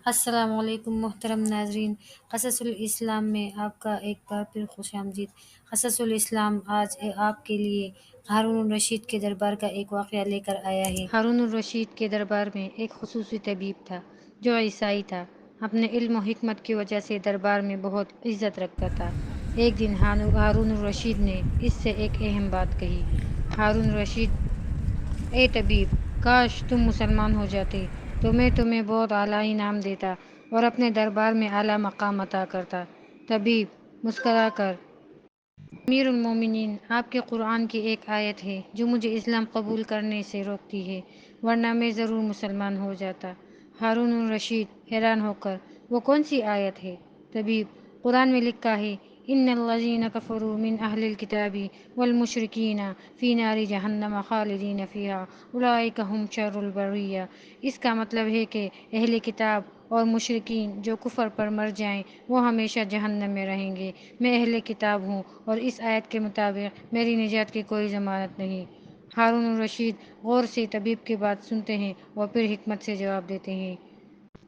السلام علیکم محترم ناظرین، قصص الاسلام میں آپ کا ایک بار پھر خوش آمدید۔ قصص الاسلام آج آپ کے لیے ہارون الرشید کے دربار کا ایک واقعہ لے کر آیا ہے۔ ہارون الرشید کے دربار میں ایک خصوصی طبیب تھا جو عیسائی تھا۔ اپنے علم و حکمت کی وجہ سے دربار میں بہت عزت رکھتا تھا۔ ایک دن ہارون الرشید نے اس سے ایک اہم بات کہی۔ ہارون الرشید: اے طبیب، کاش تم مسلمان ہو جاتے تو میں تمہیں بہت اعلیٰ انعام دیتا اور اپنے دربار میں اعلیٰ مقام عطا کرتا۔ طبیب مسکرا کر: امیر المومنین، آپ کے قرآن کی ایک آیت ہے جو مجھے اسلام قبول کرنے سے روکتی ہے، ورنہ میں ضرور مسلمان ہو جاتا۔ ہارون الرشید حیران ہو کر: وہ کون سی آیت ہے؟ طبیب: قرآن میں لکھا ہے، ان الذین کفروا من اہل الکتاب والمشرکین فی نار جہنم خالدین فیہا اولئک ھم شر البریہ۔ اس کا مطلب ہے کہ اہل کتاب اور مشرکین جو کفر پر مر جائیں وہ ہمیشہ جہنم میں رہیں گے۔ میں اہل کتاب ہوں اور اس آیت کے مطابق میری نجات کی کوئی ضمانت نہیں۔ ہارون الرشید غور سے طبیب کی بات سنتے ہیں اور پھر حکمت سے جواب دیتے ہیں: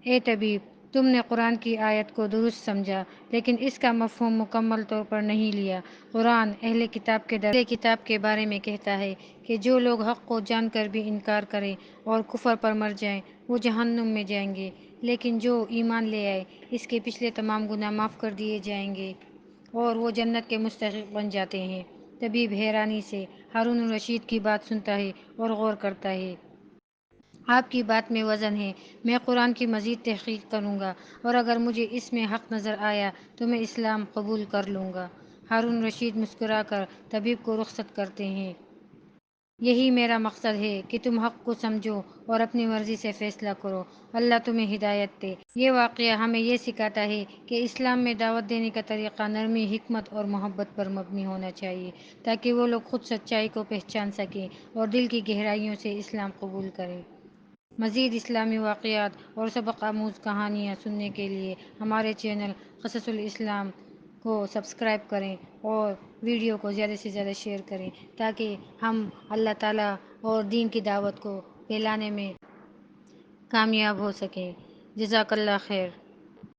اے طبیب، تم نے قرآن کی آیت کو درست سمجھا لیکن اس کا مفہوم مکمل طور پر نہیں لیا۔ قرآن اہل کتاب کے بارے میں کہتا ہے کہ جو لوگ حق کو جان کر بھی انکار کریں اور کفر پر مر جائیں وہ جہنم میں جائیں گے، لیکن جو ایمان لے آئے اس کے پچھلے تمام گناہ معاف کر دیے جائیں گے اور وہ جنت کے مستحق بن جاتے ہیں۔ طبیب حیرانی سے ہارون الرشید کی بات سنتا ہے اور غور کرتا ہے۔ آپ کی بات میں وزن ہے، میں قرآن کی مزید تحقیق کروں گا اور اگر مجھے اس میں حق نظر آیا تو میں اسلام قبول کر لوں گا۔ ہارون الرشید مسکرا کر طبیب کو رخصت کرتے ہیں۔ یہی میرا مقصد ہے کہ تم حق کو سمجھو اور اپنی مرضی سے فیصلہ کرو، اللہ تمہیں ہدایت دے۔ یہ واقعہ ہمیں یہ سکھاتا ہے کہ اسلام میں دعوت دینے کا طریقہ نرمی، حکمت اور محبت پر مبنی ہونا چاہیے تاکہ وہ لوگ خود سچائی کو پہچان سکیں اور دل کی گہرائیوں سے اسلام قبول کریں۔ مزید اسلامی واقعات اور سبق آموز کہانیاں سننے کے لیے ہمارے چینل قصص الاسلام کو سبسکرائب کریں اور ویڈیو کو زیادہ سے زیادہ شیئر کریں تاکہ ہم اللہ تعالیٰ اور دین کی دعوت کو پھیلانے میں کامیاب ہو سکیں۔ جزاک اللہ خیر۔